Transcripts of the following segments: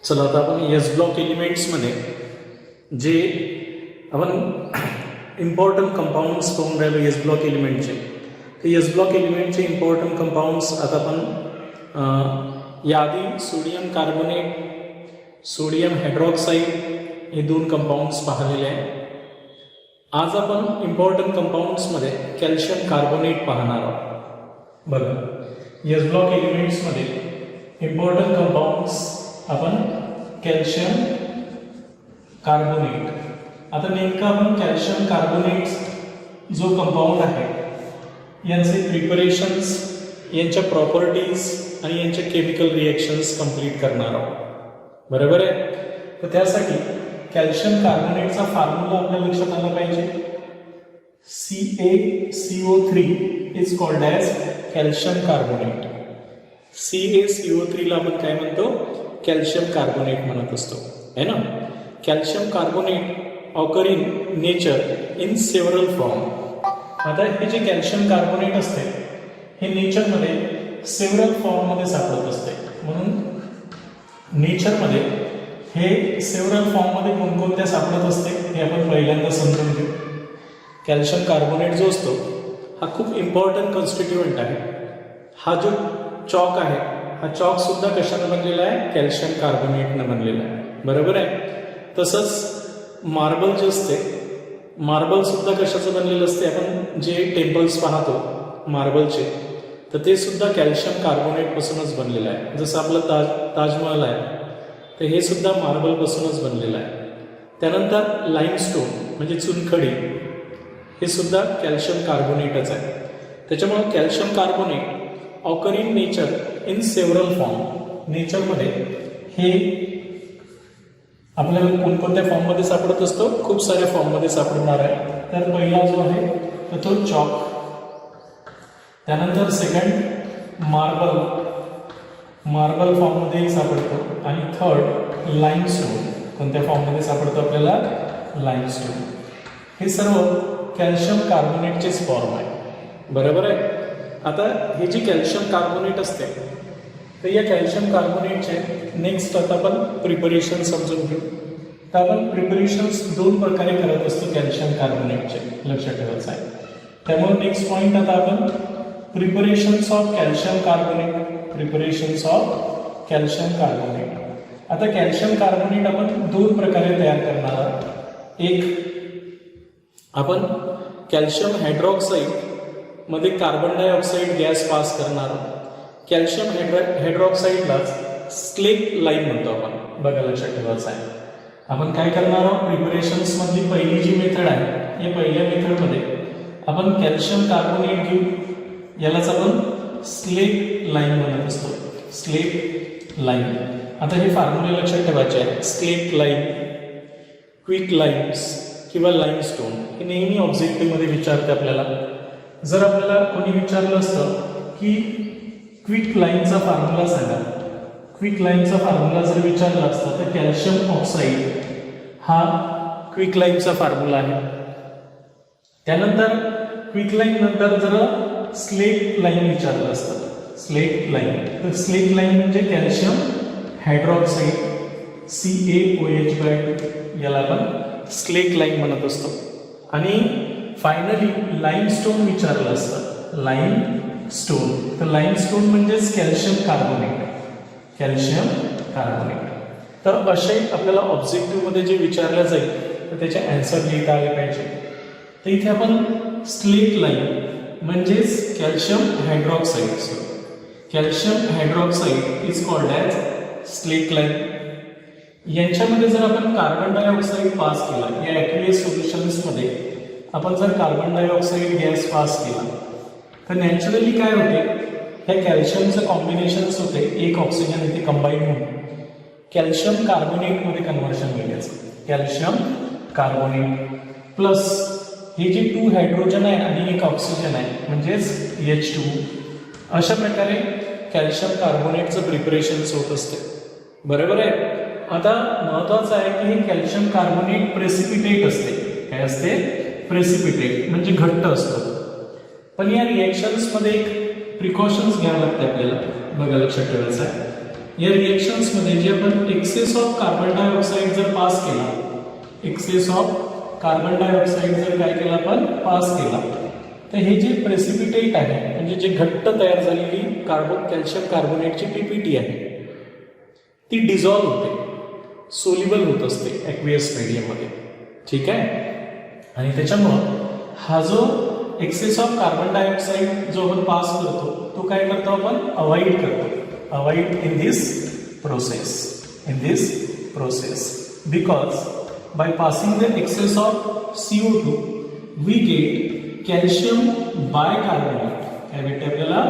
चला आता आपण एस ब्लॉक एलिमेंट्समध्ये जे आपण इम्पॉर्टंट कंपाऊंड्स पाहून राहिलो एस ब्लॉक एलिमेंटचे, ते एस ब्लॉक एलिमेंटचे इम्पॉर्टंट कंपाऊंड्स आता आपण याआधी सोडियम कार्बोनेट, सोडियम हायड्रॉक्साईड हे दोन कंपाऊंड्स पाहिलेले आहे. आज आपण इम्पॉर्टंट कंपाऊंड्समध्ये कॅल्शियम कार्बोनेट पाहणार आहोत. बघा, एस ब्लॉक एलिमेंट्समध्ये इम्पॉर्टंट कंपाऊंड्स आपण कॅल्शियम कार्बोनेट. आता नेमकं आपण कॅल्शियम कार्बोनेट जो कंपाऊंड आहे यांचे प्रिपरेशन्स, यांच्या प्रॉपर्टीज आणि यांचे केमिकल रिएक्शन्स कंप्लीट करणार आहोत. बरोबर आहे. तर त्यासाठी कॅल्शियम कार्बोनेटचा फॉर्म्युला आपल्या लक्षात आला पाहिजे. CaCO3 is called as calcium carbonate. CaCO3 ला आपण काय म्हणतो? कॅल्शियम कार्बोनेट म्हणत असतो, है ना. Calcium carbonate occur in nature in several form. आता हे जे कॅल्शियम कार्बोनेट असते हे नेचरमध्ये सेव्हरल फॉर्ममध्ये सापडत असते. म्हणून नेचरमध्ये हे सेव्हरल फॉर्ममध्ये कोणकोणत्या सापडत असते हे आपण पहिल्यांदा समजून घेऊ. कॅल्शियम कार्बोनेट जो असतो हा खूप इम्पॉर्टंट कॉन्स्टिट्युएंट आहे. हा जो चॉक आहे हा चॉक सुद्धा कशानं बनलेला आहे? कॅल्शियम कार्बोनेटनं बनलेला आहे. बरोबर आहे. तसंच मार्बल जे असते, मार्बल सुद्धा कशाचं बनलेलं असते? आपण जे टेम्पल्स पाहतो मार्बलचे, तर ते सुद्धा कॅल्शियम कार्बोनेटपासूनच बनलेलं आहे. जसं आपलं ताजमहल आहे तर हे सुद्धा मार्बलपासूनच बनलेलं आहे. त्यानंतर लाईमस्टोन म्हणजे चुनखडी हे सुद्धा कॅल्शियम कार्बोनेटच आहे. त्याच्यामुळे calcium carbonate occur in nature in several form. नेचरमध्ये हे आपल्याला कोणकोणत्या फॉर्ममध्ये सापडत असतो? खूप साऱ्या फॉर्ममध्ये सापडणार आहे. तर पहिला जो आहे तर तो चॉक, त्यानंतर सेकंड मार्बल, मार्बल फॉर्ममध्ये सापडतो, आणि थर्ड लाईमस्टोन. कोणत्या फॉर्ममध्ये सापडतो आपल्याला? लाईमस्टोन. हे सर्व कॅल्शियम कार्बोनेटचेच फॉर्म आहे. बरोबर आहे. आता हे जे कॅल्शियम कार्बोनेट असते तर या कॅल्शियम कार्बोनेटचे नेक्स्ट आता आपण प्रिपरेशन समजून घेऊ. तर आपण प्रिपरेशन्स दोन प्रकारे करत असतो कॅल्शियम कार्बोनेटचे, लक्षात ठेवायचं आहे. त्यामुळे नेक्स्ट पॉईंट आता आपण preparations of calcium carbonate. Preparations of calcium carbonate. आता कॅल्शियम कार्बोनेट आपण दोन प्रकारे तयार करणार आहोत. एक, आपण कॅल्शियम हायड्रॉक्साईड मध्ये कार्बन डायऑक्साईड गॅस पास करणार आहोत. कॅल्शियम हायड्रॉक्साईडलाच स्लेट लाईम म्हणतो आपण. बघा, लक्षात ठेवायचं आहे. आपण काय करणार आहोत? प्रिपरेशन्स मधली पहिली जी मेथड आहे या पहिल्या मेथडमध्ये आपण कॅल्शियम कार्बोनेट घेऊ, यालाच आपण स्लेट लाईम म्हणत असतो. Slate lime. आता हे फॉर्म्युले लक्षात ठेवायचे आहे. स्लेट लाईम, क्विक लाईम्स किंवा लाईमस्टोन हे नेहमी ऑब्जेक्टिव्हमध्ये विचारते आपल्याला. जर आपल्याला कोणी विचारलं असतं की क्विक लाईमचा फॉर्म्युला सांगा, क्विक लाईमचा फॉर्म्युला जर विचारला असता तर कॅल्शियम ऑक्साईड हा क्विक लाईमचा फॉर्म्युला आहे. त्यानंतर क्विक लाईम नंतर जर स्लेट लाईम विचारलं असतं, स्लेट लाईम, तर स्लेट लाईम म्हणजे कॅल्शियम हायड्रॉक्साईड CaOH/2, याला आपण स्लेट लाईम म्हणत असतो. आणि फायनली लाईमस्टोन विचारलं असतं, लाईमस्टोन, तर लाईमस्टोन म्हणजेच कॅल्शियम कार्बोनेट. Calcium carbonate. तर असे आपल्याला ऑब्जेक्टिव्हमध्ये जे विचारलं जाईल तर त्याचे आन्सर लिहिता आले पाहिजे. तर इथे आपण स्लेट लाईम म्हणजेच calcium hydroxide, calcium hydroxide is called as slate lime. यांच्यामध्ये जर आपण कार्बन डायऑक्साईड पास केला, या ॲक्युएस सोल्युशन्समध्ये आपण जर कार्बन डायऑक्साईड गॅस पास केला तर नॅचरली काय होते? ह्या कॅल्शियमचं कॉम्बिनेशन्स होते, एक ऑक्सिजन इथे कंबाईन होऊन कॅल्शियम कार्बोनेटमध्ये कन्व्हर्शन होईल. कॅल्शियम कार्बोनेट प्लस हे जे 2 हायड्रोजन आहे आणि एक ऑक्सिजन आहे म्हणजेच H2. अशा प्रकारे कॅल्शियम कार्बोनेटचं प्रिपरेशन्स होत असते. बरोबर आहे. आता महत्त्वाचं आहे की हे कॅल्शियम कार्बोनेट प्रेसिपिटेट असते. काय असते? प्रेसिपिटेट म्हणजे घट्ट असतं. पण या रिएक्शन्समध्ये एक प्रिकॉशन्स घ्यावे लागते आपल्याला. बघा, लक्षात ठेवायचं आहे. या रिएक्शन्समध्ये जे आपण एक्सेस ऑफ कार्बन डायऑक्साईड जर पास केला, एक्सेस ऑफ कार्बन डायऑक्साईड जर काय केला आपण पास केला, तर हे जे प्रेसिपिटेट आहे म्हणजे जे घट्ट तयार झालेली कॅल्शियम कार्बोनेटची पीपीटी आहे ती डिझॉल्व्ह होते, सोल्युबल होत असते ॲक्वियस मीडियममध्ये. ठीक आहे. आणि त्याच्यामुळं हा जो एक्सेस ऑफ कार्बन डायऑक्साईड जो आपण पास करतो तो काय करतो आपण अवॉइड करतो, avoid in this process because by passing the excess of CO2 we get calcium bicarbonate. काय भेटते आपल्याला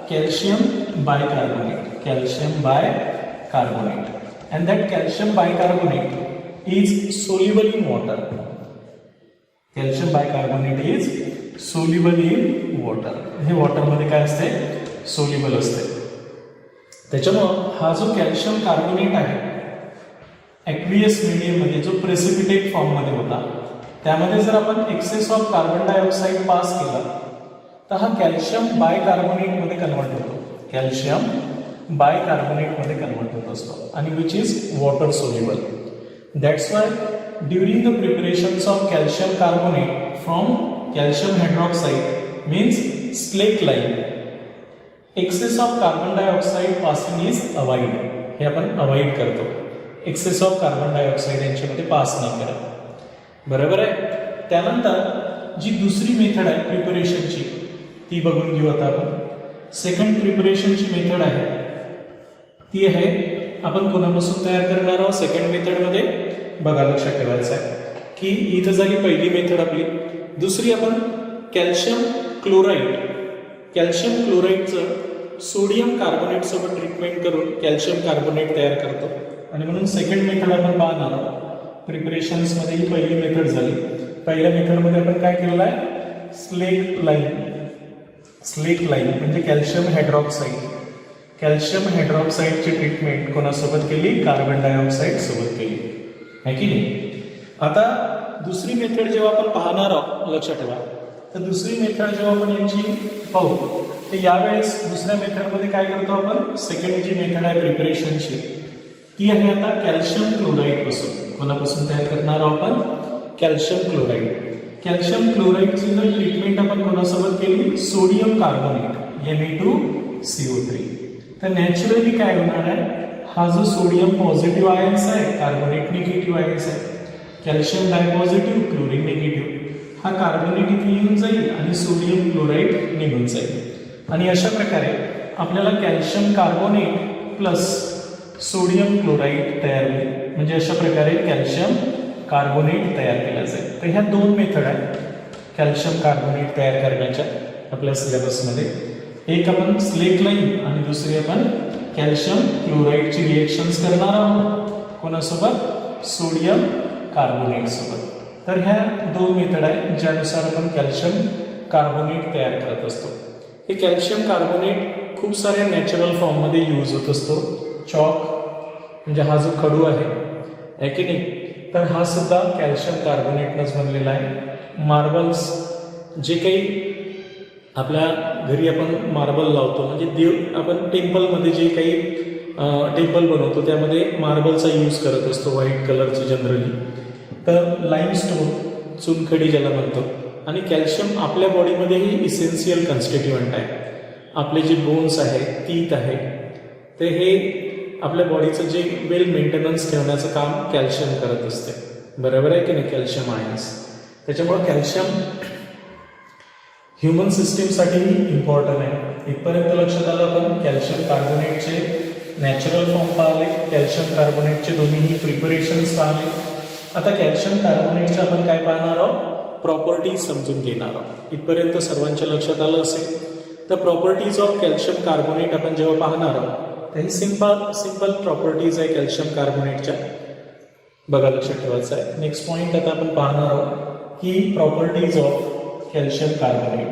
calcium bicarbonate and that calcium bicarbonate is soluble in water. Calcium bicarbonate is soluble in water. हे water मध्ये काय असते soluble असते. त्याच्यामुळे हा जो कॅल्शियम कार्बोनेट आहे ॲक्वियस मीडियममध्ये जो प्रेसिपिटेट फॉर्ममध्ये होता त्यामध्ये जर आपण excess of carbon dioxide pass केला तर हा कॅल्शियम बायकार्बोनेटमध्ये कन्वर्ट होतो, कॅल्शियम बायकार्बोनेटमध्ये कन्वर्ट होत असतो आणि which is water soluble. That's why during the preparations of calcium carbonate from calcium hydroxide means slake lime excess of carbon dioxide passing is avoid. हे आपण अवॉइड करतो, एक्सेस ऑफ कार्बन डायऑक्साईड यांच्यामध्ये pass नाही करत. बरोबर आहे. त्यानंतर जी दुसरी मेथड आहे प्रिपरेशनची ती बघून घेऊ आता आपण. सेकंड प्रिपरेशनची मेथड आहे ती आहे आपण कोणापासून तयार करणार आहोत सेकंड मेथडमध्ये बघा, लक्षात ठेवायचं आहे की इथं झाली पहिली मेथड आपली. दुसरी आपण कॅल्शियम क्लोराईडचं सोडियम कार्बोनेट सोबत ट्रीटमेंट करून कॅल्शियम कार्बोनेट तयार करतो आणि म्हणून सेकंड मेथड आपण पाहणार आहोत. प्रिपरेशन्समध्ये ही पहिली मेथड झाली. पहिल्या मेथडमध्ये आपण काय केलेलं आहे स्लेक लाईन म्हणजे कॅल्शियम हायड्रॉक्साईडची ट्रीटमेंट कोणासोबत केली, कार्बन डायऑक्साईड सोबत केली आहे की नाही. आता दुसरी मेथड जेव्हा आपण पाहणार आहोत लक्षात ठेवा, तर दुसरी मेथड जेव्हा आपण यांची पाहू तर यावेळेस दुसऱ्या मेथडमध्ये काय करतो आपण, सेकंड जी मेथड आहे प्रिपरेशनची ती आहे आता कॅल्शियम क्लोराईड पासून. कोणापासून तयार करणार आहोत आपण, कॅल्शियम क्लोराईडची जर ट्रीटमेंट आपण कोणासोबत केली, सोडियम कार्बोनेट Na2CO3, तर नॅचरली काय होणार आहे, हा जो सोडियम पॉझिटिव्ह आयन्स आहे, कार्बोनेट निगेटिव्ह आयन्स आहे, कॅल्शियम डायपॉझिटिव्ह, क्लोरीन निगेटिव्ह, हा कार्बोनेट इथे येऊन जाईल आणि सोडियम क्लोराईड निघून जाईल आणि अशा प्रकारे आपल्याला calcium carbonate plus sodium chloride तयार होईल. म्हणजे अशा प्रकारे कॅल्शियम कार्बोनेट तयार केला जाईल. तर ह्या दोन मेथड आहेत कॅल्शियम कार्बोनेट तयार करण्याच्या आपल्या सिलेबसमध्ये. एक आपण स्लेक लाईन आणि दुसरी आपण कॅल्शियम क्लोराईडची रिएक्शन्स करणार आहोत कोणासोबत, सोडियम कार्बोनेट सोबत. तर ह्या दोन मेथड आहेत ज्यानुसार आपण कॅल्शियम कार्बोनेट तयार करत असतो. हे कॅल्शियम कार्बोनेट खूप साऱ्या नॅचरल फॉर्ममध्ये यूज होत असतो. चॉक म्हणजे हा जो खडू आहे की नाही, तर हा सुद्धा कॅल्शियम कार्बोनेटनंच बनलेला आहे. मार्बल्स जे काही आपल्या घरी आपण मार्बल लावतो म्हणजे देव आपण टेम्पलमध्ये जे काही टेम्पल बनवतो त्यामध्ये मार्बलचा यूज करत असतो व्हाईट कलरची जनरली. तर लाईमस्टोन चुनखडी ज्याला म्हणतो आणि कॅल्शियम आपल्या बॉडीमध्येही इसेन्शियल कन्स्टिट्युएंट आहे. आपले जे बोन्स आहे, टीथ आहे, ते हे आपल्या बॉडीचं जे वेल मेंटेनन्स ठेवण्याचं काम कॅल्शियम करत असते. बरोबर आहे की नाही, कॅल्शियम आयन्स. त्याच्यामुळे कॅल्शियम ह्युमन सिस्टीमसाठीही इम्पॉर्टंट आहे. इथपर्यंत लक्षात आलं आपण कॅल्शियम कार्बोनेटचे नॅचरल फॉर्म पाहिले, कॅल्शियम कार्बोनेटचे दोन्हीही प्रिपरेशन्स पाहिले. आता कॅल्शियम कार्बोनेटचे आपण काय पाहणार आहोत, प्रॉपर्टीज समजून घेणार आहोत. इथपर्यंत सर्वांच्या लक्षात आलं असेल. तर प्रॉपर्टीज ऑफ कॅल्शियम कार्बोनेट आपण जेव्हा पाहणार आहोत तर ही सिंपल प्रॉपर्टीज आहे कॅल्शियम कार्बोनेटच्या. बघा, लक्षात ठेवायचं आहे. नेक्स्ट पॉईंट आता आपण पाहणार आहोत की properties of calcium carbonate.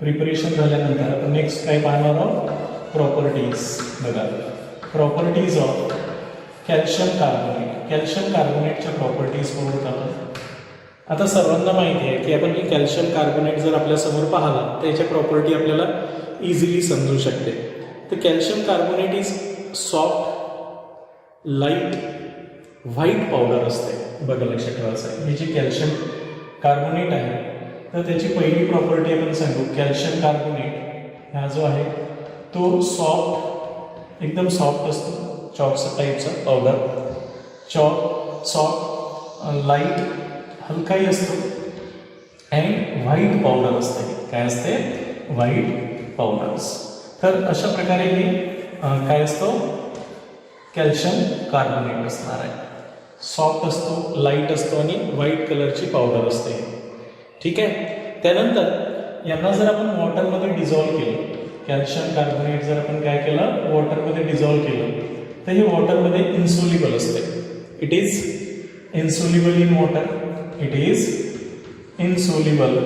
Preparation झाल्यानंतर आपण नेक्स्ट काय पाहणार आहोत, प्रॉपर्टीज. बघा, properties of calcium carbonate. Calcium कार्बोनेटच्या प्रॉपर्टीज बघूत आपण. आता सर्वांना माहिती आहे की आपण ही कॅल्शियम कार्बोनेट जर आपल्यासमोर पाहिला तर याच्या प्रॉपर्टी आपल्याला इझिली समजू शकते. तर calcium carbonate is soft light white powder असते. बघा लक्षात ठेवायचं हे जे कॅल्शियम कार्बोनेट आहे तर त्याची पहिली प्रॉपर्टी आपण सांगू. कॅल्शियम कार्बोनेट हा जो आहे तो सॉफ्ट एकदम सॉफ्ट असतो. चॉक टाईपचा पावडर सॉफ्ट लाईट हलकाही असतो अँड व्हाईट पावडर असते. काय असते? White powders. तर अशा प्रकारे हे काय असतो? कॅल्शियम कार्बोनेट असणार आहे. सॉफ्ट असतो, लाईट असतो आणि व्हाईट कलरची पावडर असते. ठीक आहे. त्यानंतर यांना जर आपण वॉटरमध्ये डिझॉल्व्ह केलं, कॅल्शियम कार्बोनेट जर आपण काय केलं वॉटरमध्ये डिझॉल्व्ह केलं तर हे वॉटरमध्ये इन्सोल्युबल असते. It is insoluble in water. It is insoluble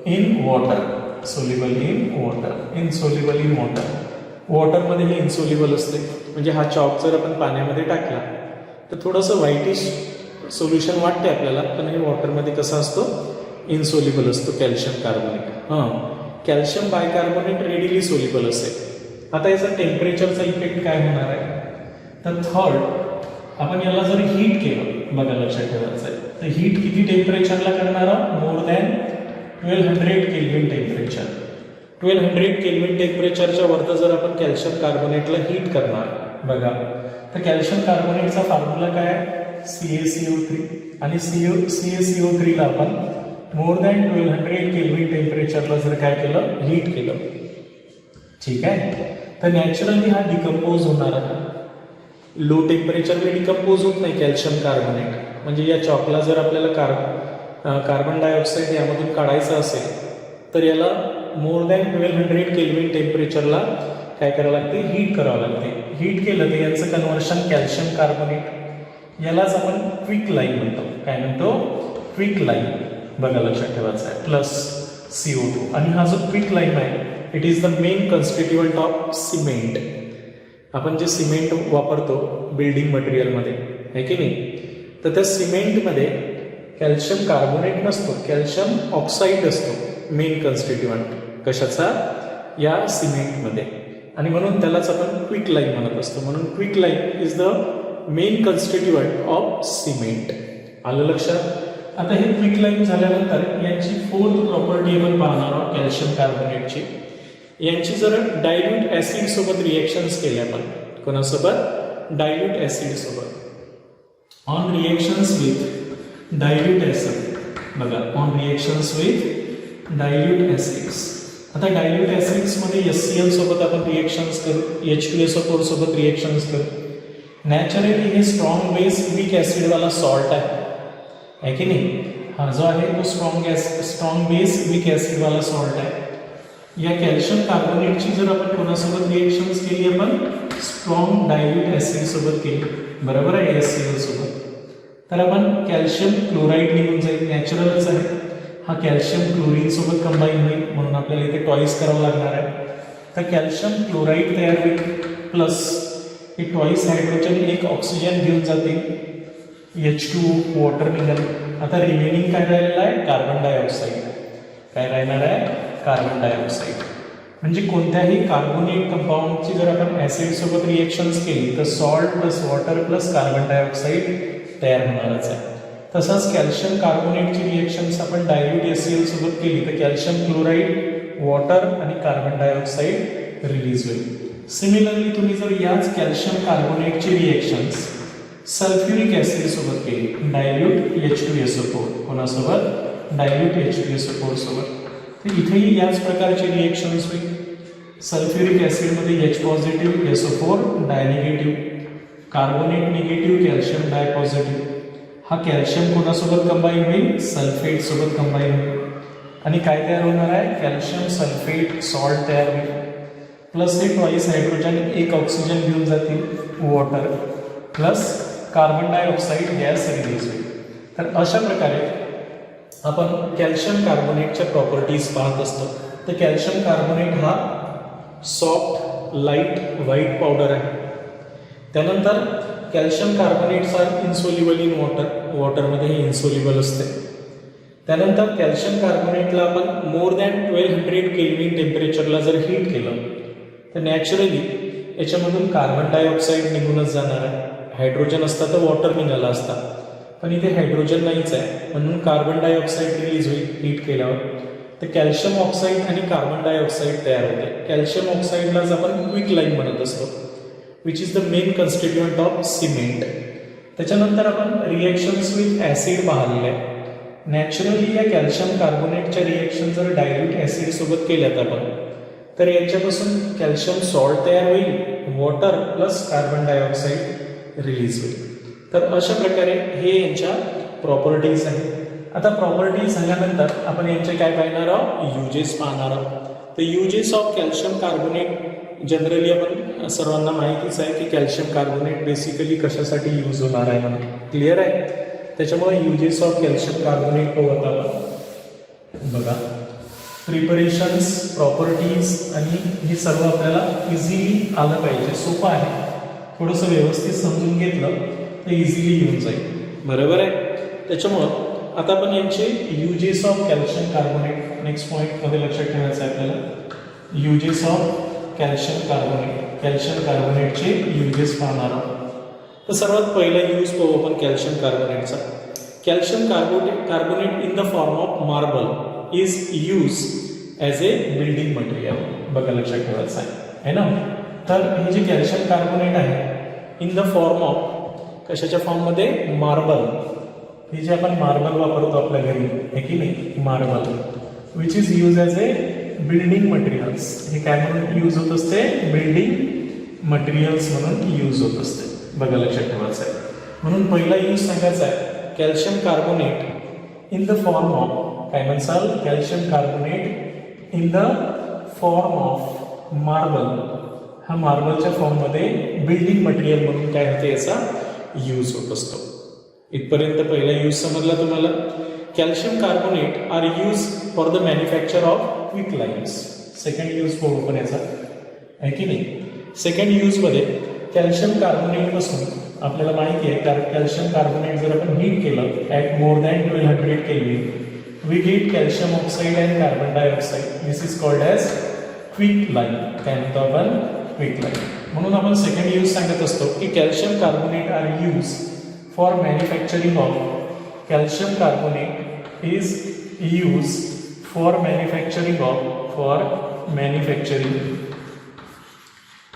in water. Soluble in water. Insoluble in water. वॉटरमध्ये हे इन्सोल्युबल असते. म्हणजे हा चॉक जर आपण पाण्यामध्ये टाकला तर थोडंसं व्हाईटिश सोल्युशन वाटते आपल्याला, पण हे वॉटरमध्ये कसं असतो? इनसोल्युबल असतो calcium carbonate. Calcium bicarbonate readily soluble असेल. आता याचा टेम्परेचरचा इफेक्ट काय होणार आहे? तर थर्ड आपण याला जर हीट केलं, बघा लक्षात ठेवायचं आहे, तर हीट किती टेम्परेचरला करणार? More than 1200 kelvin temperature. 1200 kelvin टेम्परेचरच्या वरती जर आपण कॅल्शियम कार्बोनेटला हीट करणार, बघा तर कॅल्शियम कार्बोनेटचा फॉर्म्युला काय आहे? CaCO3. आणि CaCO3 ला आपण मोर दॅन 1200 केल्विन टेम्परेचरला जर काय केलं? हीट केलं. ठीक आहे. तर नॅचरली हा डिकम्पोज होणार आहे. लो टेम्परेचरला डिकम्पोज होत नाही कॅल्शियम कार्बोनेट. म्हणजे या चॉकला जर आपल्याला कार्बन डायऑक्साईड यामधून काढायचं असेल तर याला मोर दॅन 1200 केल्विन टेम्परेचरला काय करावं लागते? हीट करावं लागते. हीट केलं तर याचं कन्व्हर्शन कॅल्शियम कार्बोनेट यालाच आपण क्विक लाईम म्हणतो. काय म्हणतो? Quick lime. बघा लक्षात ठेवायचं आहे. Plus CO2. आणि हा जो क्विक लाईम आहे it is the main constituent of cement. आपण जे सिमेंट वापरतो बिल्डिंग मटेरियलमध्ये आहे की नाही, तर त्या सिमेंटमध्ये कॅल्शियम कार्बोनेट नसतो, कॅल्शियम ऑक्साईड असतो मेन कन्स्टिट्युएंट. कशाचा? या सिमेंटमध्ये. आणि म्हणून त्यालाच आपण क्विक लाईम म्हणत असतो. म्हणून quick lime is the main constituent of cement. आलं लक्षात? आता हे क्विक लाईम झाल्यानंतर यांची फोर्थ प्रॉपर्टी आपण पाहणार आहोत कॅल्शियम कार्बोनेटची. यांची जर डायल्यूट ऍसिड सोबत रिएक्शन्स केल्या आपण, कोणासोबत? डायल्यूट ऍसिड सोबत. On reactions with dilute acid. बघा on reactions with dilute acids. आता डायल्यूट ऍसिड्स मध्ये HCl सोबत आपण रिएक्शन्स करू, H2SO4 सोबत रिएक्शन्स करू. नॅचरली हे स्ट्रॉंग बेस वीक ऍसिड वाला सॉल्ट आहे की नाही? हा जो आहे तो स्ट्रॉंग बेस वीक ऍसिड वाला सॉल्ट आहे. या कॅल्शियम कार्बोनेटची जर आपण कोणासोबत रिएक्शन्स केली? आपण स्ट्रॉंग डायल्यूट ऍसिड सोबत केली. बरोबर आहे? HCl सोबत. तर आपण कॅल्शियम क्लोराईड निघून जाईल. नॅचरलच आहे. हा कॅल्शियम क्लोरीन सोबत कंबाईन होईल म्हणून आपल्याला इथे टॉईस करावं लागणार आहे. तर कॅल्शियम क्लोराईड तयार होईल प्लस हे टॉईस हायड्रोजन एक ऑक्सिजन घेऊन जातील. H2 वॉटर निघाल. आता रिमेनिंग काय राहिलेलं आहे? Carbon dioxide. काय राहणार आहे? Carbon dioxide. म्हणजे कोणत्याही कार्बोनेट कंपाऊंडची जर आपण ऍसिड सोबत रिएक्शन्स केली तर salt plus water plus carbon dioxide तयार होणारच आहे. तसंच कॅल्शियम कार्बोनेटची रिएक्शन्स आपण डायल्यूट HCl सोबत केली तर कॅल्शियम क्लोराईड, वॉटर आणि कार्बन डायऑक्साईड रिलीज होईल. सिमिलरली तुम्ही जर याच कॅल्शियम कार्बोनेटची रिएक्शन्स सल्फ्युरिक ऍसिड सोबत केली, डायल्यूट H2SO4. कोणासोबत? डायल्यूट H2SO4 सोबत. तर इथेही याच प्रकारची रिएक्शन्स होईल. सल्फ्युरिक ऍसिडमध्ये H positive, SO4 di negative, carbonate negative, calcium di positive. हा कॅल्शियम कोणासोबत कंबाईन होईल? सल्फेट सोबत कंबाईन होईल. आणि काय तयार होणार आहे? कॅल्शियम सल्फेट सॉल्ट तयार होईल. प्लस हे ट्वाईस हायड्रोजन एक ऑक्सिजन घेऊन जातील, water plus carbon dioxide gas release होईल. तर अशा प्रकारे आपण कॅल्शियम कार्बोनेटच्या प्रॉपर्टीज पाहत असतो. तर कॅल्शियम कार्बोनेट हा सॉफ्ट लाईट व्हाईट पावडर आहे. त्यानंतर calcium carbonates are insoluble in water. वॉटरमध्ये हे इन्सोल्युबल असते. त्यानंतर कॅल्शियम कार्बोनेटला आपण मोर दॅन 1200 केल्विन टेम्परेचरला जर हीट केलं तर नॅचरली याच्यामधून कार्बन डायऑक्साईड निघूनच जाणार आहे. हायड्रोजन असता तर वॉटर निघाला असता, पण इथे हायड्रोजन नाहीच आहे, म्हणून कार्बन डायऑक्साईड रिलीज होईल हीट केल्यावर. तर कॅल्शियम ऑक्साईड आणि कार्बन डायऑक्साईड तयार होते. कॅल्शियम ऑक्साईडलाच आपण क्विक लाईम म्हणत असतो, which is the main constituent of cement. त्याच्यानंतर आपण रिएक्शन्स विथ ॲसिड पाहिलेले आहे. नॅचरली या कॅल्शियम कार्बोनेटच्या रिएक्शन जर डायल्यूट ॲसिड सोबत केल्यात आपण, तर याच्यापासून कॅल्शियम सॉल्ट तयार होईल, water plus carbon dioxide release होईल. तर अशा प्रकारे हे यांच्या प्रॉपर्टीज आहेत. आता प्रॉपर्टीज झाल्यानंतर आपण यांचे काय पाहणार आहोत, युजेस पाहणार आहोत. तर uses of calcium carbonate generally आपण सर्वांना माहितीच आहे की कॅल्शियम कार्बोनेट बेसिकली कशासाठी यूज होणार आहे म्हणून क्लिअर आहे. त्याच्यामुळे युजेस ऑफ कॅल्शियम कार्बोनेट पाहत आपण बघा. प्रिपरेशन्स, प्रॉपर्टीज आणि हे सर्व आपल्याला इझिली आलं पाहिजे. सोपं आहे, थोडंसं व्यवस्थित समजून घेतलं तर इझिली येऊन जाईल. बरोबर आहे. त्याच्यामुळं आता आपण यांचे uses of calcium carbonate next पॉईंटमध्ये लक्षात ठेवायचं आहे आपल्याला. Uses of calcium carbonate, calcium कार्बोनेटचे युजेस पाहणार आहोत. तर सर्वात पहिला यूज पाहू आपण कॅल्शियम कार्बोनेटचा. Calcium carbonate in the form of marble is use as a building material. बघा लक्षात ठेवायचं आहे ना. तर हे जे कॅल्शियम कार्बोनेट आहे इन द फॉर्म ऑफ, कशाच्या फॉर्ममध्ये, मार्बल. हे जे आपण मार्बल वापरतो आपल्या घरी आहे की नाही, marble, which is use as a building materials. हे काय म्हणून यूज होत असते, बिल्डिंग मटेरियल्स म्हणून यूज होत असते. बघा लक्षात ठेवायचं आहे. म्हणून पहिला यूज सांगायचा आहे calcium carbonate in the form of, काय म्हणसाल, calcium carbonate in the form of marble. हा मार्बलच्या फॉर्ममध्ये बिल्डिंग मटेरियल म्हणून काय होते, याचा यूज होत असतो. इथपर्यंत पहिला यूज समजला तुम्हाला. Calcium carbonate are use for the manufacture of quick limes. Second use पाहू पण याचा आहे की नाही. सेकंड यूजमध्ये कॅल्शियम कार्बोनेटपासून आपल्याला माहिती आहे, कारण कॅल्शियम कार्बोनेट जर आपण हीट केलं at more than 1200 kelvin, we get calcium oxide and carbon dioxide. This is called as quick lime. काय म्हणतो आपण, क्विक लाईम. म्हणून आपण सेकंड यूज सांगत असतो की calcium carbonate are use for manufacturing of, calcium carbonate is use for manufacturing of, for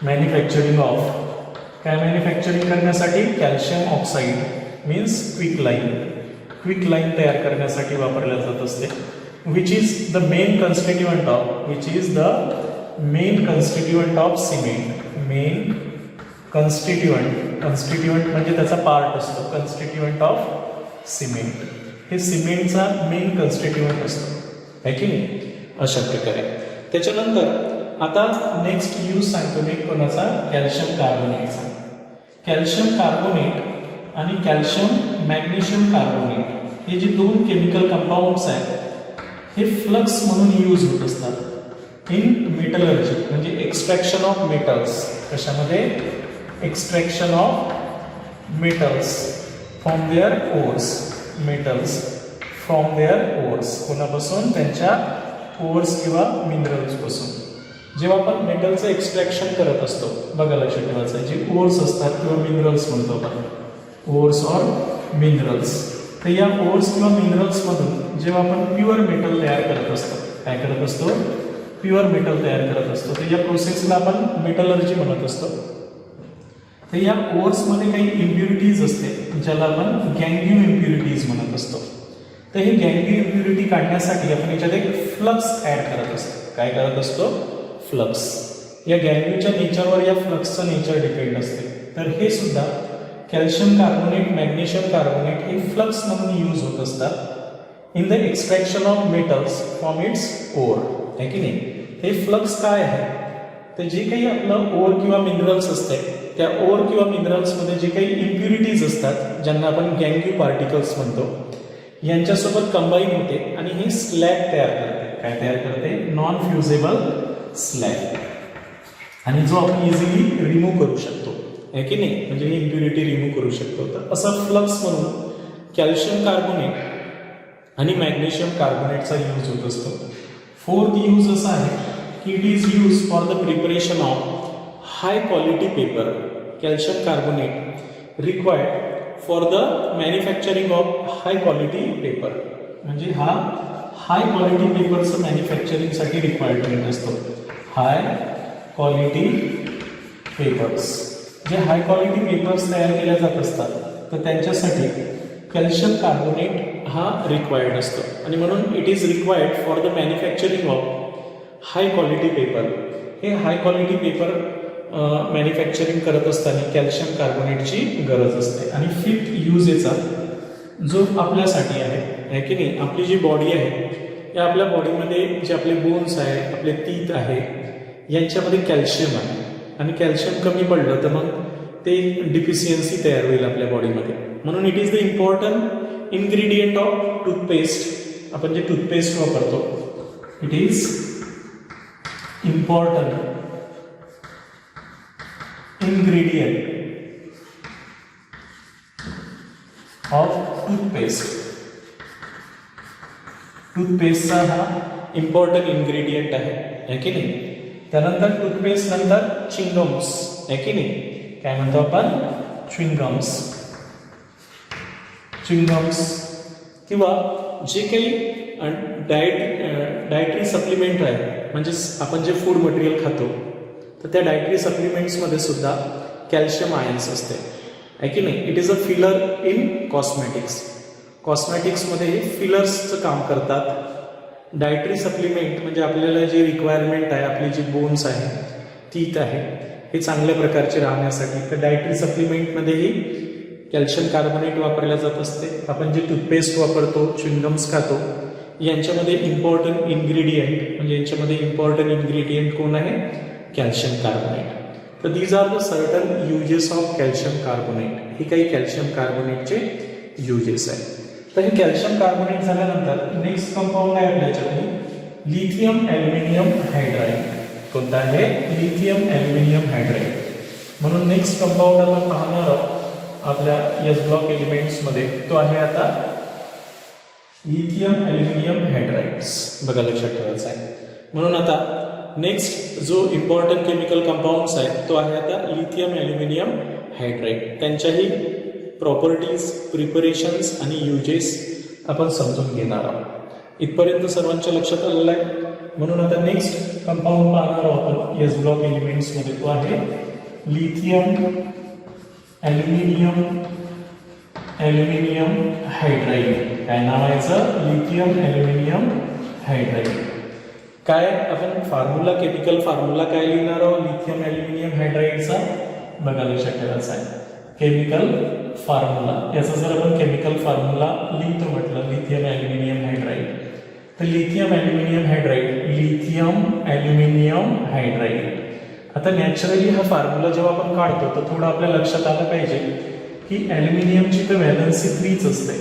manufacturing of, काय manufacturing करण्यासाठी, calcium oxide means quick lime. Quick lime तयार करण्यासाठी वापरल्या जात असते. Which is the main constituent of, which is the main constituent of cement. Main constituent म्हणजे त्याचा part असतो, कन्स्टिट्युएंट ऑफ सिमेंट. हे सिमेंटचा मेन कन्स्टिट्युएंट असतो आहे की नाही. अशा प्रकारे. त्याच्यानंतर आता नेक्स्ट यूज सांगतो मी कोणाचा, कॅल्शियम कार्बोनेटचा. कॅल्शियम कार्बोनेट आणि कॅल्शियम मॅग्नेशियम कार्बोनेट हे जे दोन केमिकल कंपाऊंड्स आहेत हे फ्लक्स म्हणून यूज होत असतात इन मेटलर्जी, म्हणजे एक्सट्रॅक्शन ऑफ मेटल्स. कशामध्ये, extraction of metals from their ores. Metals from their ores, कोणापासून, त्यांच्या ओर्स किंवा मिनरल्सपासून. जेव्हा आपण मेटलचं एक्सट्रॅक्शन करत असतो, बघा लक्षात ठेवायचं, जे ओर्स असतात किंवा मिनरल्स म्हणतो आपण, ओर्स ऑर मिनरल्स. तर या ओर्स किंवा मिनरल्समधून जेव्हा आपण प्युअर मेटल तयार करत असतो, काय करत असतो, प्युअर मेटल तयार करत असतो. तर या प्रोसेसला आपण मेटलर्जी म्हणत असतो. तर या ओर्समध्ये काही इम्प्युरिटीज असते ज्याला आपण गँग्यू इम्प्युरिटीज म्हणत असतो. तर हे गँग्यू इम्प्युरिटी काढण्यासाठी आपण याच्यात एक फ्लक्स ॲड करत असतो. काय करत असतो, फ्लक्स. या गँग्यूच्या नेचरवर या फ्लक्सचं नेचर डिपेंड असते. तर हे सुद्धा कॅल्शियम कार्बोनेट, मॅग्नेशियम कार्बोनेट हे फ्लक्स म्हणून यूज होत असतात in the extraction of metals from its or, आहे की नाही. हे फ्लक्स काय आहे, तर जे काही आपलं ओर किंवा मिनरल्स असते त्या ओर किंवा मिनरल्समध्ये जे काही इम्प्युरिटीज असतात ज्यांना आपण गँग्यू पार्टिकल्स म्हणतो, यांच्यासोबत कंबाईन होते आणि हे स्लॅग तयार करते. काय तयार करते, नॉन फ्युजेबल स्लॅग. आणि जो आपण इझिली रिमूव्ह करू शकतो, आहे की नाही, म्हणजे ही इम्प्युरिटी रिमूव्ह करू शकतो. तर असं फ्लक्स म्हणून कॅल्शियम कार्बोनेट आणि मॅग्नेशियम कार्बोनेटचा यूज होत असतो. फोर्थ यूज असा आहे की it is use for the preparation of high quality paper, calcium carbonate required for the manufacturing of high quality paper. म्हणजे हा हाय क्वालिटी पेपरचं मॅन्युफॅक्चरिंगसाठी रिक्वायरमेंट असतो. हाय क्वालिटी पेपर्स, जे हाय क्वालिटी पेपर्स तयार केल्या जात असतात तर त्यांच्यासाठी कॅल्शियम कार्बोनेट हा रिक्वायर्ड असतो आणि म्हणून it is required for the manufacturing of high quality paper. हे हाय क्वालिटी पेपर मॅन्युफॅक्चरिंग करत असताना कॅल्शियम कार्बोनेटची गरज असते. आणि फिफ्थ युजेचा जो आपल्यासाठी आहे की नाही, आपली जी बॉडी आहे या आपल्या बॉडीमध्ये जे आपले बोन्स आहे, आपले तीत आहे, यांच्यामध्ये कॅल्शियम आहे आणि कॅल्शियम कमी पडलं तर मग ते डिफिशियन्सी तयार होईल आपल्या बॉडीमध्ये. म्हणून it is the important ingredient of toothpaste. आपण जे टूथपेस्ट वापरतो it is important ingredient of toothpaste. टूथपेस्टचा हा इम्पॉर्टंट इन्ग्रेडियंट आहे की नाही. त्यानंतर टूथपेस्ट नंतर च्युइंगम्स आहे की नाही, काय म्हणतो आपण च्युइंगम्स. च्युइंगम्स किंवा जे काही डायटरी सप्लिमेंट आहे, म्हणजे आपण जे फूड मटेरियल खातो तर त्या डायटरी सप्लिमेंट्समध्ये सुद्धा कॅल्शियम आयन्स असते आहे की नाही. It is a filler in cosmetics. कॉस्मेटिक्समध्ये हे फिलर्सचं काम करतात. डायटरी सप्लिमेंट म्हणजे आपल्याला जी रिक्वायरमेंट आहे, आपली जी बोन्स आहे, तीत आहे, हे चांगल्या प्रकारचे राहण्यासाठी तर डायटरी सप्लिमेंटमध्येही कॅल्शियम कार्बोनेट वापरले जात असते. आपण जे टूथपेस्ट वापरतो, च्युइंगम्स खातो, यांच्यामध्ये इम्पॉर्टंट इन्ग्रेडियंट म्हणजे यांच्यामध्ये इम्पॉर्टंट इन्ग्रेडियंट कोण आहे, कॅल्शियम कार्बोनेट. तर these are the certain uses of calcium carbonate. हे काही कॅल्शियम कार्बोनेटचे युजेस आहेत. तर हे कॅल्शियम कार्बोनेट झाल्यानंतर नेक्स्ट कंपाऊंड आहे आपल्याच्याकडे लिथियम ॲल्युमिनियम हायड्राईड. कोणता आहे, लिथियम ॲल्युमिनियम हायड्राईड. म्हणून नेक्स्ट कंपाऊंड आपण पाहणार आहोत आपल्या एस ब्लॉक एलिमेंट्समध्ये, तो आहे आता लिथियम ॲल्युमिनियम हायड्राईड्स. बघा लक्षात ठेवायचं आहे. म्हणून आता नेक्स्ट जो इम्पॉर्टंट केमिकल कंपाऊंड्स आहे तो आहे आता लिथियम ॲल्युमिनियम हायड्राईड. त्यांच्याही प्रॉपर्टीज, प्रिपरेशन्स आणि युजेस आपण समजून घेणार आहोत. इथपर्यंत सर्वांच्या लक्षात आलेलं आहे. म्हणून आता नेक्स्ट कंपाऊंड पाहणार आहोत आपण एस ब्लॉक एलिमेंट्समध्ये, तो आहे लिथियम ॲल्युमिनियम हायड्राईड. काय नाव आहे याचं, लिथियम ॲल्युमिनियम हायड्राईड. काय आपण फॉर्म्युला, केमिकल फॉर्म्युला काय लिहिणार आहोत लिथियम ॲल्युमिनियम हायड्राईडचा, बघा लक्षात ठेवायचा आहे. केमिकल फॉर्म्युला, याचा जर आपण केमिकल फॉर्म्युला लिहितो म्हटलं लिथियम ॲल्युमिनियम हायड्राईड, तर lithium aluminium hydride, lithium aluminium hydride. आता नॅचरली हा फॉर्म्युला जेव्हा आपण काढतो तर थोडं आपल्या लक्षात आलं पाहिजे की ॲल्युमिनियमची तर व्हॅलन्सी 3च असते,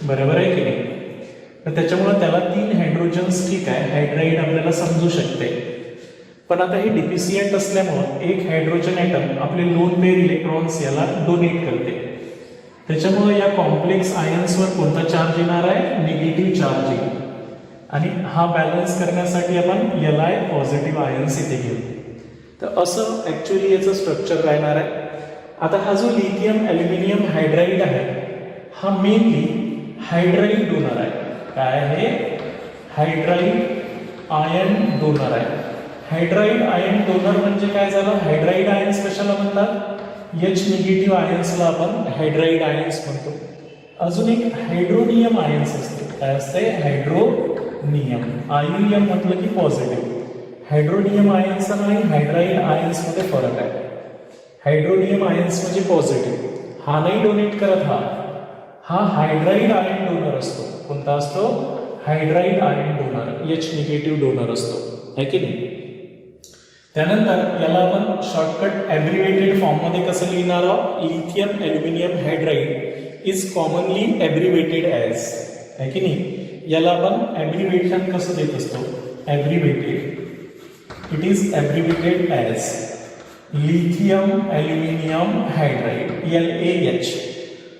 बरोबर आहे की नाही. तर त्याच्यामुळे त्याला 3 हायड्रोजन्स ठीक आहे, हायड्राईड आपल्याला समजू शकते. पण आता हे डिफिशियंट असल्यामुळं एक हायड्रोजन ॲटम आपले लोन पेअर इलेक्ट्रॉन्स याला डोनेट करते. त्याच्यामुळे या कॉम्प्लेक्स आयन्सवर कोणता चार्ज येणार आहे, निगेटिव्ह चार्ज येईल. आणि हा बॅलन्स करण्यासाठी आपण Li पॉझिटिव्ह आयन्स इथे घेऊ. तर असं ॲक्च्युली याचं स्ट्रक्चर राहणार आहे. आता हा जो लिथियम ॲल्युमिनियम हायड्राईड आहे हा मेनली हायड्राईड डोनर आहे. काय आहे, हायड्राईड आयन डोनर आहे. हायड्राईड आयन डोनर म्हणजे काय झालं, हायड्राईड आयन्स कशाला म्हणतात, H निगेटिव्ह आयन्सला आपण हायड्राईड आयन्स म्हणतो. अजून एक हायड्रोनियम आयन्स असते. काय असते, हायड्रोनियम. आयुनियम म्हटलं की पॉझिटिव्ह. हायड्रोनियम आयन्स आणि हायड्राईड आयन्स मध्ये फरक आहे. हायड्रोनियम आयन्स म्हणजे पॉझिटिव्ह, हा नाही डोनेट करत, हा हायड्राईड आयन डोनर असतो. कोणता असतो, hydride ion donor, H negative donor असतो, है की नाही. त्यानंतर याला आपण शॉर्टकट ॲब्रिव्हेटेड फॉर्ममध्ये कसं लिहिणार आहोत, lithium aluminium hydride is commonly abbreviated as, है की नाही. याला आपण ॲब्रिव्हेशन कसं देत असतो, abbreviated, it is abbreviated as lithium aluminium hydride, LaH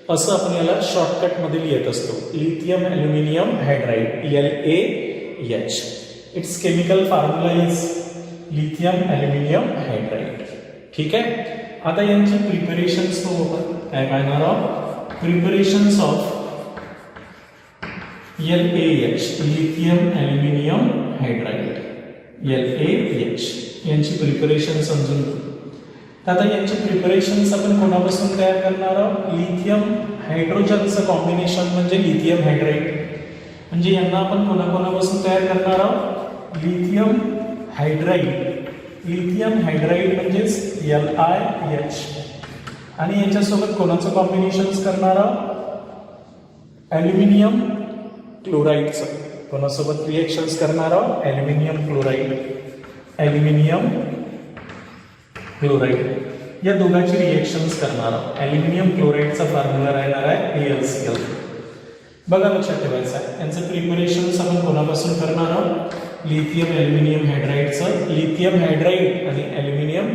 असं आपण याला शॉर्टकटमध्ये लिहित असतो. Lithium aluminium hydride, LaH. Its chemical formula is lithium aluminium hydride. ठीक आहे. आता यांची प्रिपरेशन्स बघू आपण. काय पाहणार आहोत? Preparations of LaH lithium aluminium hydride. LaH यांची प्रिपरेशन समजून घेऊ. आता यांची प्रिपरेशन्स आपण कोणापासून तयार करणार आहोत? लिथियम हायड्रोजनचं कॉम्बिनेशन म्हणजे लिथियम हायड्राइड. म्हणजे यांना आपण कोणाकोणापासून तयार करणार आहोत? Lithium hydride. लिथियम हायड्राइड म्हणजेच LiH. आणि याच्यासोबत कोणाचं कॉम्बिनेशन करणार आहोत? ॲल्युमिनियम क्लोराईडचं. कोणासोबत रिएक्शन्स करणार आहोत? Aluminium chloride. ॲल्युमिनियम क्लोराईड या दोघांची रिएक्शन्स करणार आहोत. ॲल्युमिनियम क्लोराईडचा फॉर्म्युला राहणार आहे AlCl. बघा लक्षात ठेवायचं आहे. यांचं प्रिपरेशन्स आपण कोणापासून करणार आहोत? लिथियम ॲल्युमिनियम हायड्राइडचं. लिथियम हायड्राइड आणि ॲल्युमिनियम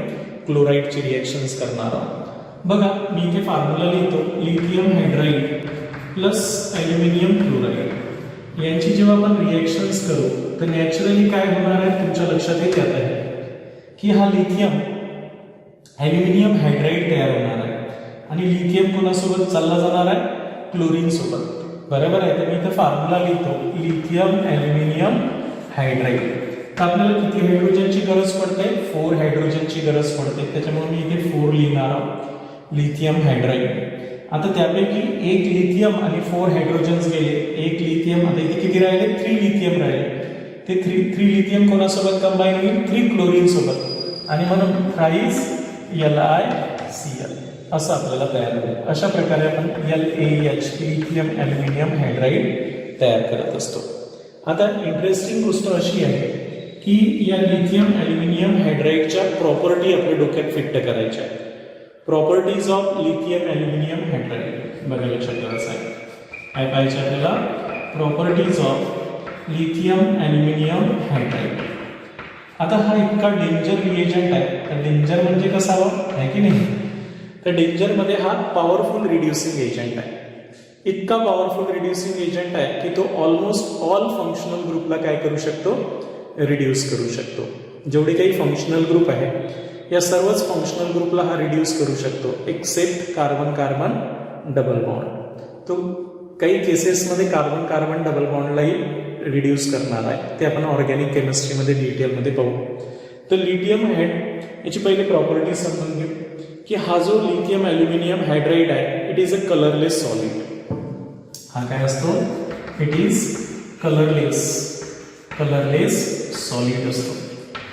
क्लोराईडची रिएक्शन्स करणार आहोत. बघा मी इथे फॉर्म्युला लिहितो. Lithium hydride plus aluminium chloride यांची जेव्हा आपण रिएक्शन्स करू तर नॅचरली काय होणार आहे तुमच्या लक्षात येत आहे की हा लिथियम ॲल्युमिनियम हायड्राइड तयार होणार आहे आणि लिथियम कोणासोबत चालला जाणार आहे? क्लोरीन सोबत. बरोबर आहे. तर मी इथं फॉर्म्युला लिहितो लिथियम ॲल्युमिनियम हायड्राइड. तर आपल्याला किती हायड्रोजनची गरज पडते? 4 हायड्रोजनची गरज पडते. त्याच्यामुळे मी इथे 4 लिहिणार आहोत लिथियम हायड्राइड. आता त्यापैकी एक लिथियम आणि 4 हायड्रोजन्स गेले. एक लिथियम. आता इथे किती राहिले? 3 लिथियम राहिले. ते 3 लिथियम कोणासोबत कंबाईन होईल? 3 क्लोरीन सोबत. आणि म्हणून राईज LiCl असं आपल्याला तयार होईल. अशा प्रकारे आपण LaH लिथियम ॲल्युमिनियम हायड्राइड तयार करत असतो. आता इंटरेस्टिंग गोष्ट अशी आहे की या लिथियम ॲल्युमिनियम हायड्राइडच्या प्रॉपर्टी आपल्या डोक्यात फिट करायच्या आहेत. Properties of lithium aluminium hydride. बघा लक्षात ठेवायचं आहे. काय पाहिजे आपल्याला? Properties of lithium aluminium hydride. आता हा इतका डेंजर रिएजंट आहे. तर डेंजर म्हणजे कसा आहे की नाही? तर डेंजरमध्ये हा पॉवरफुल रिड्युसिंग एजंट आहे. इतका पॉवरफुल रिड्युसिंग एजंट आहे की तो ऑलमोस्ट ऑल फंक्शनल ग्रुपला काय करू शकतो? रिड्यूस करू शकतो. जेवढे काही फंक्शनल ग्रुप आहे या सर्वच फंक्शनल ग्रुपला हा रिड्यूस करू शकतो except carbon carbon double bond. तो काही केसेसमध्ये कार्बन कार्बन डबल बॉन्डलाही रिड्यूस करणार आहे. ते आपण ऑर्गॅनिक केमिस्ट्रीमध्ये डिटेलमध्ये पाहू. तर लिथियम याची पहिली प्रॉपर्टी समजून घेऊ की हा जो लिथियम ॲल्युमिनियम हायड्राइड आहे it is a colourless solid. हा काय असतो? इट इज कलरलेस सॉलिड असतो.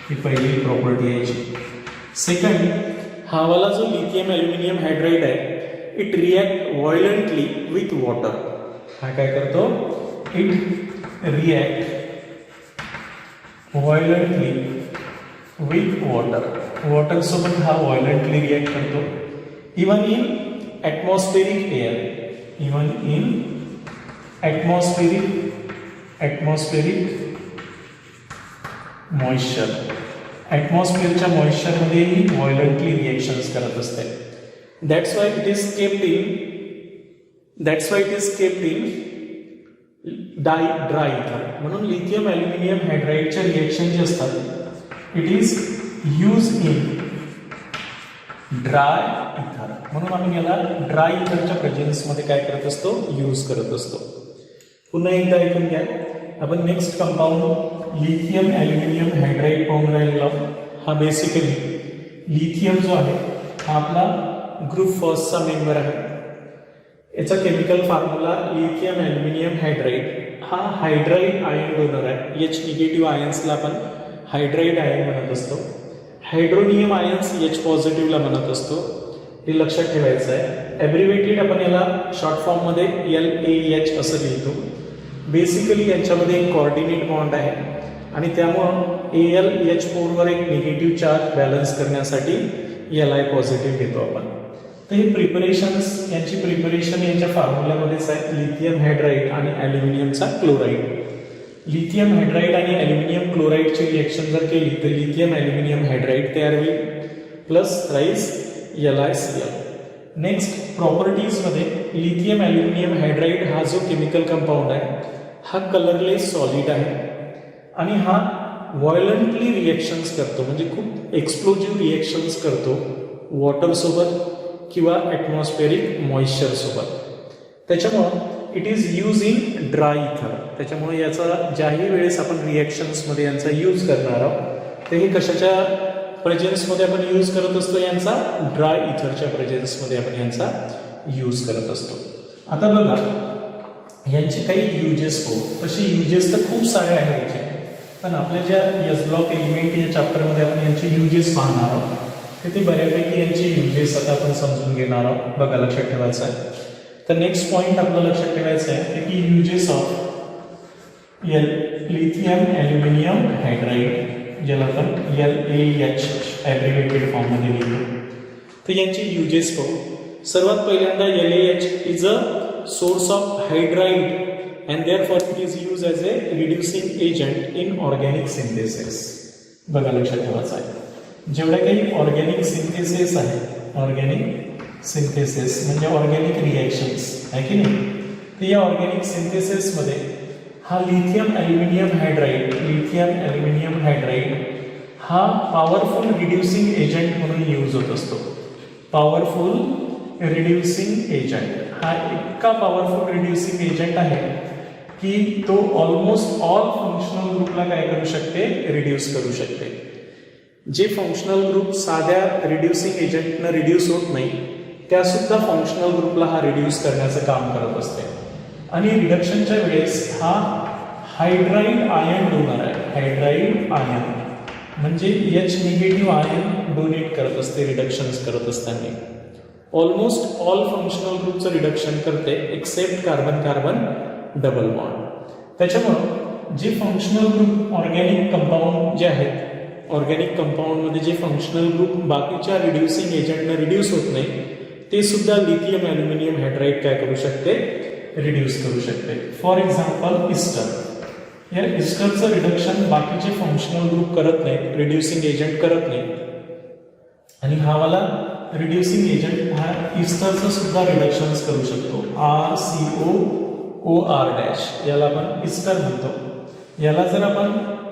ही पहिली प्रॉपर्टी आहे याची. सेकंड, हा वाला जो लिथियम ॲल्युमिनियम हायड्राइड आहे it react violently with water. हा काय करतो? It react violently with water. Water सोबत हा व्हायलंटली रिॲक्ट करतो. Even in atmospheric air. Even in atmospheric moisture. ॲटमॉस्फिअरच्या मॉइश्चरमध्येही व्हायलंटली रिएक्शन्स करत असते. That's why it is kept in dry ether. म्हणून लिथियम ॲल्युमिनियम हायड्राइडच्या रिएक्शन जे असतात it is use in dry ether. म्हणून आम्ही याला ड्राय इथरच्या प्रेझेन्समध्ये काय करत असतो? यूज करत असतो. पुन्हा एकदा ऐकून घ्या. आपण next compound lithium aluminium hydride पाहून राहिलो. हा बेसिकली लिथियम जो आहे हा आपला ग्रुप फर्स्टचा मेंबर आहे. याचा chemical formula lithium aluminium hydride. हा हायड्राइड आयन डोनर आहे. H निगेटिव्ह आयन्सला आपण हायड्राइड आयन म्हणत असतो. हायड्रोनियम आयन्स H पॉझिटिव्हला म्हणत असतो. हे लक्षात ठेवायचं आहे. ॲब्रिव्हेटेड आपण याला शॉर्ट फॉर्ममध्ये LaH असं लिहितो. बेसिकली यांच्यामध्ये एक कोऑर्डिनेट बॉन्ड आहे आणि त्यामुळं AlH4 वर एक निगेटिव्ह चार्ज बॅलन्स करण्यासाठी Li पॉझिटिव्ह घेतो आपण. तर हे प्रिपरेशन्स यांची प्रिपरेशन यांच्या फॉर्म्युल्यामध्येच आहे. लिथियम हायड्राइड आणि ॲल्युमिनियमचा क्लोराईड. लिथियम हायड्राइड आणि ॲल्युमिनियम क्लोराईडची रिएक्शन जर केली तर लिथियम ॲल्युमिनियम हायड्राइड तयार होईल प्लस राईज LiCl. नेक्स्ट प्रॉपर्टीजमध्ये लिथियम ॲल्युमिनियम हायड्राइड हा जो केमिकल कंपाऊंड आहे हा कलरलेस सॉलिड आहे आणि हा व्हायलंटली रिॲक्शन्स करतो, म्हणजे खूप एक्सप्लोजिव्ह रिॲक्शन्स करतो वॉटरसोबत किंवा ॲटमॉस्फेरिक मॉइश्चरसोबत. त्याच्यामुळं it is use in dry इथर. त्याच्यामुळे याचा ज्याही वेळेस आपण रिॲक्शन्समध्ये यांचा यूज करणार आहोत ते हे कशाच्या प्रेझेन्समध्ये आपण यूज करत असतो, यांचा ड्राय इथरच्या प्रेझेन्समध्ये आपण यांचा यूज करत असतो. आता बघा यांचे काही युजेस हो, तसे युजेस तर खूप सारे आहेत याचे, पण आपल्या ज्या एस ब्लॉक एलिमेंट या चॅप्टरमध्ये आपण यांचे युजेस पाहणार आहोत, तर ते बऱ्यापैकी यांचे युजेस आता आपण समजून घेणार आहोत. बघा लक्षात ठेवायचं आहे. तर नेक्स्ट पॉईंट आपलं लक्षात ठेवायचं आहे की uses of lithium aluminium hydride, ज्याला आपण LaH ॲब्रिव्हेटेड फॉर्ममध्ये लिहितो. तर यांचे युजेस पाहू. सर्वात पहिल्यांदा LaH is a source of hydride and therefore it is use as A reducing agent in organic synthesis. बघा लक्षात ठेवायचं आहे, जेवढ्या काही ऑर्गॅनिक सिंथेसिस आहे, ऑर्गॅनिक सिंथेसिस म्हणजे ऑर्गॅनिक रिॲक्शन्स आहे की नाही, तर या ऑर्गॅनिक सिंथेसिसमध्ये हा लिथियम ॲल्युमिनियम हायड्राईड हा पॉवरफुल रिड्युसिंग एजंट म्हणून यूज होत असतो. पॉवरफुल रिड्युसिंग एजंट हा इतका पॉवरफुल रिड्युसिंग एजंट आहे की तो ऑलमोस्ट ऑल फंक्शनल ग्रुपला काय करू शकते, रिड्यूस करू शकते. जे फंक्शनल ग्रुप साध्या रिड्युसिंग एजंटनं रिड्यूस होत नाही त्यासुद्धा फंक्शनल ग्रुपला हा रिड्यूस करण्याचं काम करत असते. आणि रिडक्शनच्या वेळेस हा हायड्राईड आयन डोनर आहे. हायड्राईड आयन म्हणजे H निगेटिव्ह आयन डोनेट करत असते रिडक्शन्स करत असताना. ऑलमोस्ट ऑल फंक्शनल ग्रुपचं रिडक्शन करते except carbon carbon double bond. त्याच्यामुळं जे फंक्शनल ग्रुप ऑर्गॅनिक कंपाऊंड जे आहेत, ऑर्गॅनिक कंपाऊंडमध्ये जे फंक्शनल ग्रुप बाकीच्या रिड्युसिंग एजंटनं रिड्यूस होत नाही ते सुद्धा लिथियम ॲल्युमिनियम हायड्राईड काय करू शकते, रिड्यूस करू शकते. फॉर एक्झाम्पल इस्टर, या इस्टरचं रिडक्शन बाकीचे फंक्शनल ग्रुप करत नाहीत, रिड्युसिंग एजंट करत नाही, आणि हा वाला रिड्युसिंग एजंट हा इस्टरचं सुद्धा रिडक्शन्स करू शकतो. RCOOR' याला आपण इस्टर म्हणतो. याला जर आपण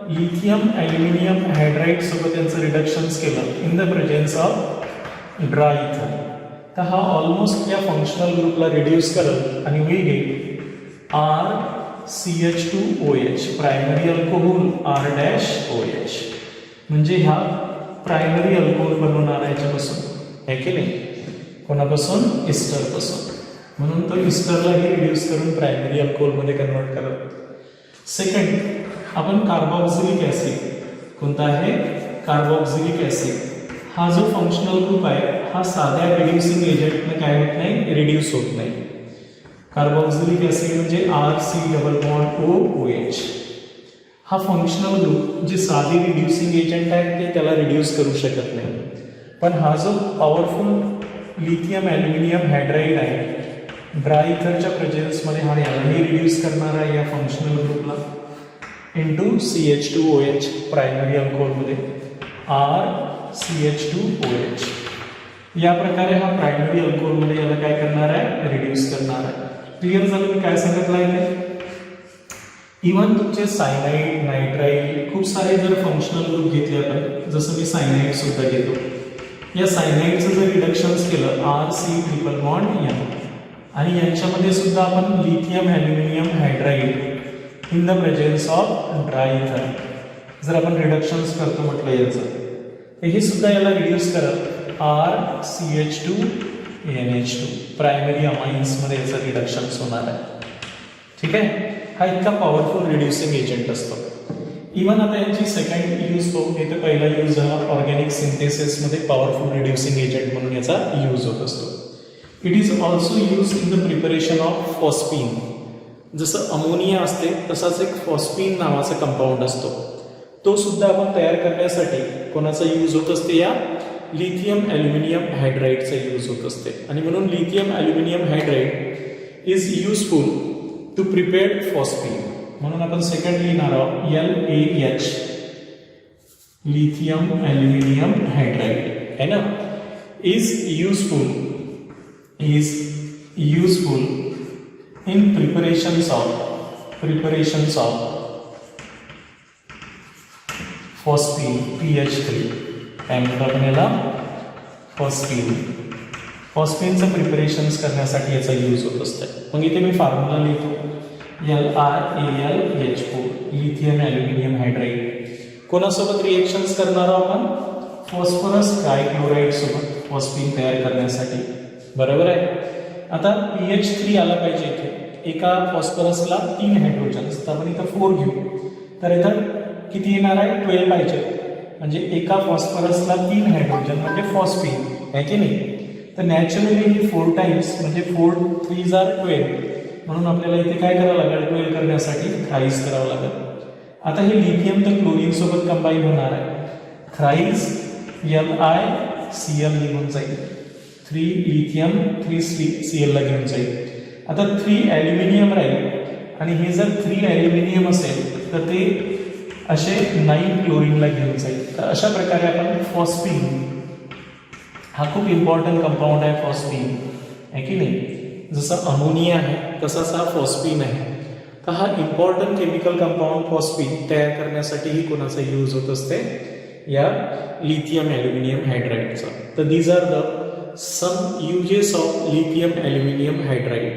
लिथियम ॲल्युमिनियम हायड्राईड सोबत यांचं रिडक्शन्स केलं in the presence of dry इथर, तर हा ऑलमोस्ट या फंक्शनल ग्रुपला रिड्यूस करत आणि we get RCH2OH primary alcohol R'OH, म्हणजे ह्या प्रायमरी अल्कोहोल बनवणार आहे याच्यापासून, आहे की नाही, कोणापासून, इस्टरपासून. म्हणून तो इस्टरलाही रिड्यूस करून प्रायमरी अल्कोहोलमध्ये कन्वर्ट करत. सेकंड आपण कार्बॉक्झिलिक ॲसिड, कोणता आहे, कार्बॉक्झिलिक ॲसिड, हा जो फंक्शनल ग्रुप आहे हा साध्या रिड्युसिंग एजंटने काय होत नाही, रिड्यूस होत नाही. कार्बॉक्झिलिक ॲसिड म्हणजे RC≡OOH हा फंक्शनल ग्रुप जे साधी रिड्युसिंग एजंट आहे ते त्याला रिड्यूस करू शकत नाही. पण हा जो पॉवरफुल लिथियम ॲल्युमिनियम हायड्राईड आहे ड्राय इथरच्या प्रेझेन्समध्ये हा यालाही रिड्यूस करणार आहे या फंक्शनल ग्रुपला इंटू CH2OH प्रायमरी अल्कोहोलमध्ये RCH2OH. या प्रकारे हा प्रायमरी अल्कोहोलमध्ये याला काय करणार आहे, रिड्यूस करणार आहे. क्लिअर झालं मी काय सांगितलं आहे. इव्हन तुमचे सायनाईड, नायट्राईड खूप सारे जर फंक्शनल ग्रुप घेतले आपण, जसं मी सायनाईड सुद्धा घेतो, या सायनाईडचं जर रिडक्शन्स केलं RC≡N आणि यांच्यामध्ये सुद्धा आपण lithium aluminium hydride in the presence of dry इथर जर आपण रिडक्शन्स करतो म्हटलं याचं, हे सुद्धा याला रिड्यूस करत RCH2NH2 प्रायमरी अमाइन्समध्ये याचं रिडक्शन्स होणार आहे. ठीक आहे, हा इतका पॉवरफुल रिड्युसिंग एजंट असतो. इव्हन आता यांची सेकंड यूज पाहू. हे तर पहिला यूज झाला ऑर्गॅनिक सिंथेसिसमध्ये पॉवरफुल रिड्युसिंग एजंट म्हणून याचा यूज होत असतो. It is also use in the preparation of phosphine. जसं अमोनिया असते तसाच एक फॉस्फिन नावाचा कंपाऊंड असतो, तो सुद्धा आपण तयार करण्यासाठी कोणाचा यूज होत असते, या लिथियम ॲल्युमिनियम हायड्राईडचा यूज होत असते. आणि म्हणून lithium aluminium hydride is useful to prepared phosphine. म्हणून आपण सेकंड लिहिणार आहोत LaH लिथियम ॲल्युमिनियम हायड्राईड है ना, is useful in preparations of phosphine PH3 काय म्हणतो आपण याला फॉस्फीन. फॉस्फीनचं प्रिपरेशन्स करण्यासाठी याचा यूज होत असतं. मग इथे मी फॉर्म्युला लिहितो LiAlH4 लिथियम ॲल्युमिनियम हायड्राईड. कोणासोबत रिएक्शन्स करणार आहोत आपण? फॉस्फरस ट्रायक्लोराईड सोबत फॉस्फीन तयार करण्यासाठी. बरोबर आहे. आता PH3 आला पाहिजे इथे. एका फॉस्फरसला 3 हायड्रोजन्स, तर आपण इथं 4 घेऊ. तर इथं किती येणार आहे? 12 पाहिजे. म्हणजे एका फॉस्फरसला 3 हायड्रोजन म्हणजे फॉस्फीन आहे की नाही. तर नॅचरली ही 4 टाइम्स म्हणजे 4 3s are 12. म्हणून आपल्याला इथे काय करावं लागेल? 12 करण्यासाठी थ्राईस करावं लागेल. आता हे लिथियम तर क्लोरीन सोबत कंबाईन होणार आहे. थ्राईस LiCl निघून जाईल. 3 लिथियम 3 Cl ला घेऊन जाईल. आता 3 ॲल्युमिनियम राहील आणि हे जर 3 ॲल्युमिनियम असेल तर ते असे 9 क्लोरीनला घेऊन जाईल. तर अशा प्रकारे आपण फॉस्फीन हा खूप इम्पॉर्टंट कंपाऊंड आहे. फॉस्फीन आहे की नाही. जसं अमोनिया आहे तसाच हा फॉस्फीन आहे. तर हा इम्पॉर्टंट केमिकल कंपाऊंड फॉस्फीन तयार करण्यासाठीही कोणाचा यूज होत असते? या लिथियम ॲल्युमिनियम हायड्राईडचा. तर these are the some uses of lithium aluminium hydride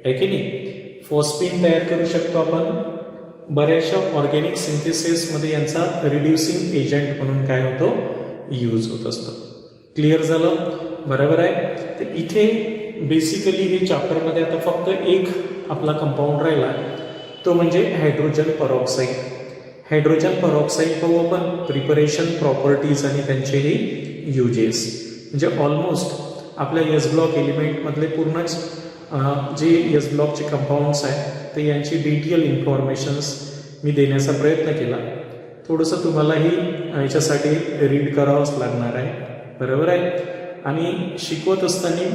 आहे की नाही. फॉस्फीन तयार करू शकतो आपण. बऱ्याचशा ऑर्गॅनिक सिंथेसिसमध्ये यांचा रिड्युसिंग एजंट म्हणून काय होतो? यूज होत असतो. क्लिअर झालं? बरोबर आहे. तर इथे बेसिकली हे चॅप्टरमध्ये आता फक्त एक आपला कंपाऊंड राहिला, तो म्हणजे हायड्रोजन परऑक्साईड. हायड्रोजन परऑक्साईड पाहू आपण. प्रिपरेशन, प्रॉपर्टीज आणि त्यांचेही युजेस. म्हणजे ऑलमोस्ट आपल्या एस ब्लॉक एलिमेंटमधले पूर्णच जे एस ब्लॉकचे कंपाऊंड्स आहेत ते यांची डिटेल इन्फॉर्मेशन्स मी देण्याचा प्रयत्न केला. थोडंसं तुम्हालाही याच्यासाठी रीड करावंच लागणार आहे. बरोबर आहे. आणि शिकवत असताना